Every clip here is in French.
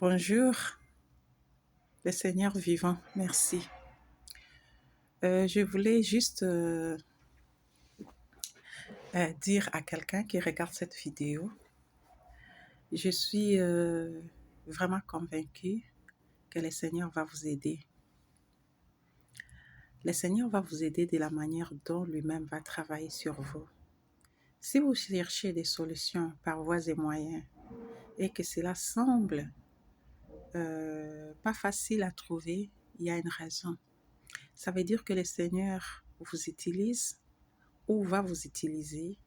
Bonjour, le Seigneur vivant, merci. Je voulais juste dire à quelqu'un qui regarde cette vidéo, je suis vraiment convaincue que le Seigneur va vous aider. Le Seigneur va vous aider de la manière dont lui-même va travailler sur vous. Si vous cherchez des solutions par voies et moyens et que cela semble pas facile à trouver, il y a une raison. Ça veut dire que le Seigneur vous utilise ou va vous utiliser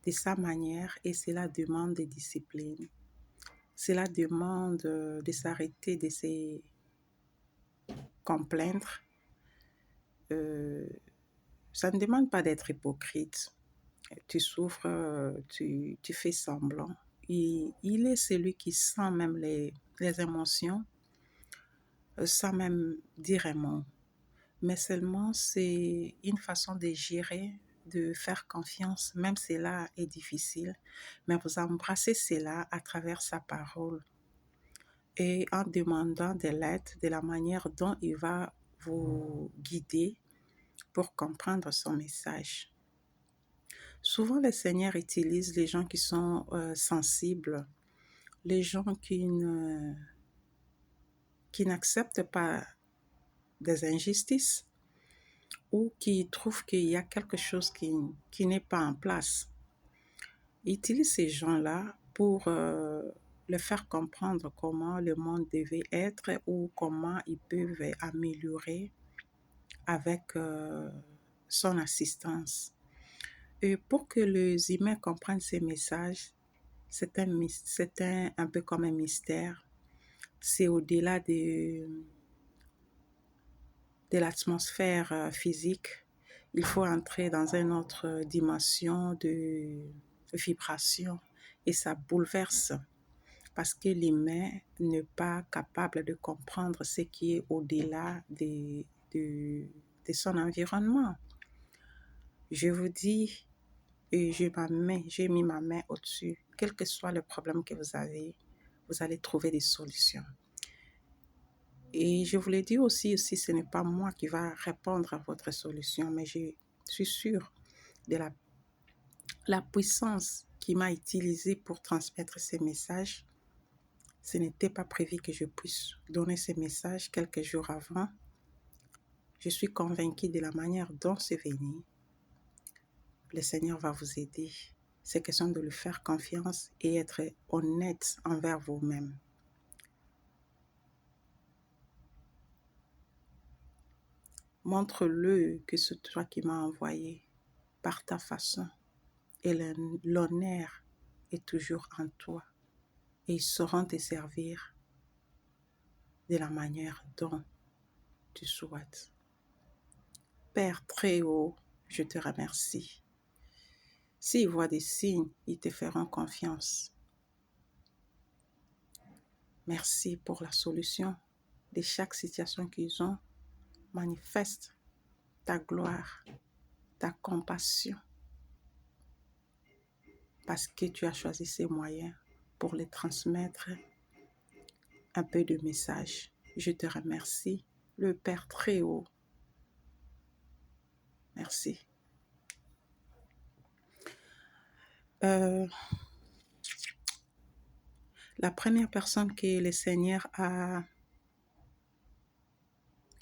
de sa manière et cela demande de discipline. Cela demande de s'arrêter de se complaindre. Ça ne demande pas d'être hypocrite. Tu souffres, tu fais semblant. Il est celui qui sent même les émotions sans même dire un mot. Mais seulement c'est une façon de gérer, de faire confiance, même si cela est difficile, mais vous embrassez cela à travers sa parole et en demandant de l'aide de la manière dont il va vous guider pour comprendre son message. Souvent, le Seigneur utilise les gens qui sont sensibles, les gens qui n'acceptent pas des injustices, ou qui trouvent qu'il y a quelque chose qui n'est pas en place. Il utilise ces gens-là pour leur faire comprendre comment le monde devait être ou comment ils peuvent améliorer avec son assistance. Et pour que les humains comprennent ces messages, c'est un peu comme un mystère. C'est au-delà de l'atmosphère physique. Il faut entrer dans une autre dimension de vibration et ça bouleverse parce que l'humain n'est pas capable de comprendre ce qui est au-delà de son environnement. Je vous dis, et j'ai mis ma main au-dessus, quel que soit le problème que vous avez, vous allez trouver des solutions. Et je vous l'ai dit aussi, ce n'est pas moi qui va répondre à votre solution, mais je suis sûre de la puissance qui m'a utilisée pour transmettre ces messages. Ce n'était pas prévu que je puisse donner ces messages quelques jours avant. Je suis convaincue de la manière dont c'est venu. Le Seigneur va vous aider. C'est question de lui faire confiance et être honnête envers vous-même. Montre-le que c'est toi qui m'as envoyé par ta façon. Et l'honneur est toujours en toi. Et ils sauront te servir de la manière dont tu souhaites. Père très haut, je te remercie. S'ils voient des signes, ils te feront confiance. Merci pour la solution de chaque situation qu'ils ont. Manifeste ta gloire, ta compassion, parce que tu as choisi ces moyens pour les transmettre un peu de message. Je te remercie, le Père très haut. Merci. La première personne que le Seigneur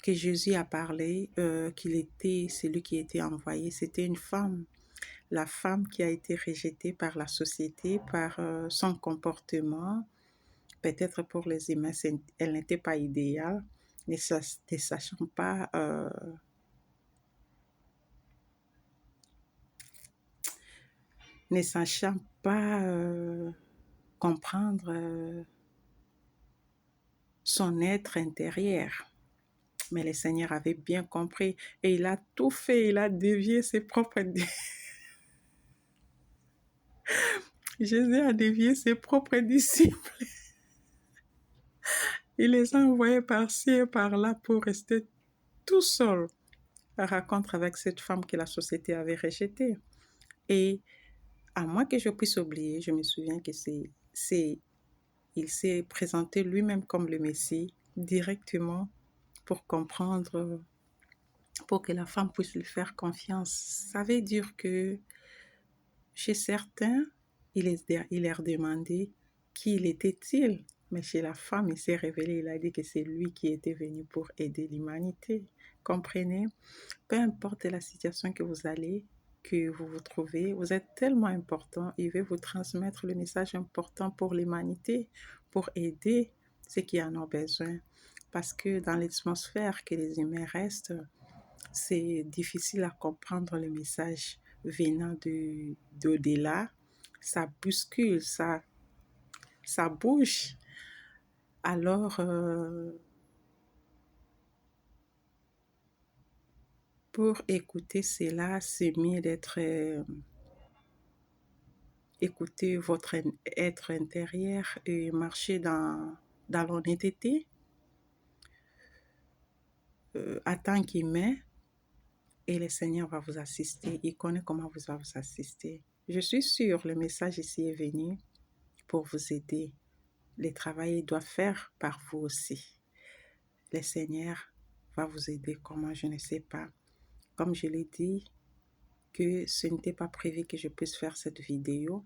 que Jésus a parlé, qu'il était celui qui était envoyé, c'était une femme. La femme qui a été rejetée par la société, par son comportement. Peut-être pour les humains, elle n'était pas idéale, ne sachant pas comprendre son être intérieur. Mais le Seigneur avait bien compris et il a tout fait, il a dévié ses propres... Jésus a dévié ses propres disciples. Il les a envoyés par-ci et par-là pour rester tout seul à rencontre avec cette femme que la société avait rejetée. Et à moins que je puisse oublier, je me souviens que c'est il s'est présenté lui-même comme le Messie directement pour comprendre, pour que la femme puisse lui faire confiance. Ça veut dire que chez certains, il leur demandait qui il était-il, mais chez la femme, il s'est révélé, il a dit que c'est lui qui était venu pour aider l'humanité. Comprenez? Peu importe la situation que vous allez, que vous vous trouvez, vous êtes tellement important, il veut vous transmettre le message important pour l'humanité, pour aider ceux qui en ont besoin. Parce que dans l'atmosphère que les humains restent, c'est difficile à comprendre le message venant d'au-delà. Ça bouscule, ça bouge. Alors, pour écouter cela, c'est mieux d'être écouter votre être intérieur et marcher dans l'honnêteté en tant qu'humain, et le Seigneur va vous assister. Il connaît comment vous va vous assister. Je suis sûre, le message ici est venu pour vous aider. Le travail il doit faire par vous aussi. Le Seigneur va vous aider. Comment, je ne sais pas. Comme je l'ai dit, que ce n'était pas prévu que je puisse faire cette vidéo,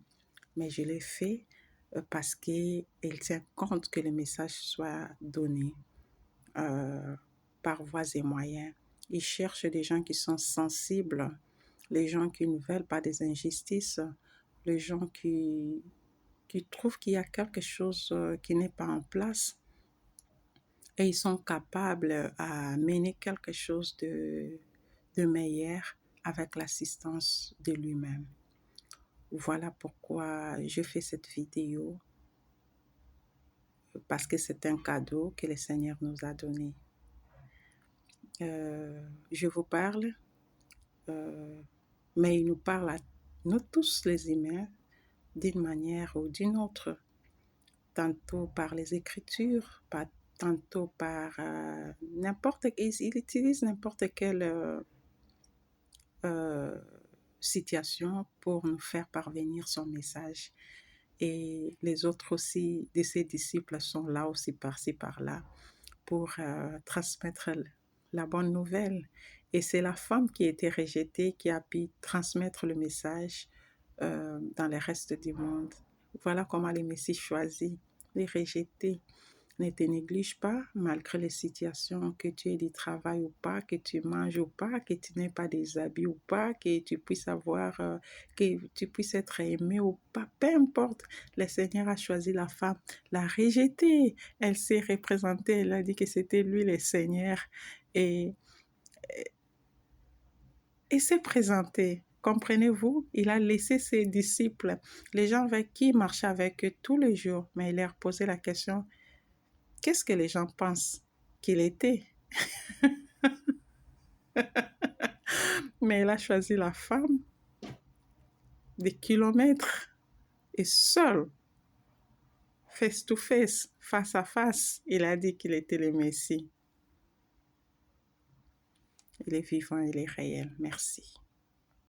mais je l'ai fait parce qu'il tient compte que le message soit donné par voies et moyens. Il cherche des gens qui sont sensibles, les gens qui ne veulent pas des injustices, les gens qui trouvent qu'il y a quelque chose qui n'est pas en place et ils sont capables à mener quelque chose de meilleur avec l'assistance de lui-même. Voilà pourquoi je fais cette vidéo, parce que c'est un cadeau que le Seigneur nous a donné. Je vous parle, mais il nous parle à nous tous les humains d'une manière ou d'une autre, tantôt par les Écritures, tantôt par il utilise n'importe quelle situation pour nous faire parvenir son message. Et les autres aussi de ses disciples sont là aussi par-ci par-là pour transmettre la bonne nouvelle. Et c'est la femme qui a été rejetée qui a pu transmettre le message dans le reste du monde. Voilà comment le Messie choisit les rejetés. Ne te néglige pas, malgré les situations, que tu aies du travail ou pas, que tu manges ou pas, que tu n'aies pas des habits ou pas, que tu puisses avoir, que tu puisses être aimé ou pas, peu importe. Le Seigneur a choisi la femme, l'a rejetée. Elle s'est représentée, elle a dit que c'était lui le Seigneur et, et s'est présentée. Comprenez-vous, il a laissé ses disciples, les gens avec qui il marchait avec eux tous les jours, mais il leur posait la question, qu'est-ce que les gens pensent qu'il était? Mais il a choisi la femme des kilomètres et seul, face to face, face à face, il a dit qu'il était le Messie. Il est vivant, il est réel. Merci.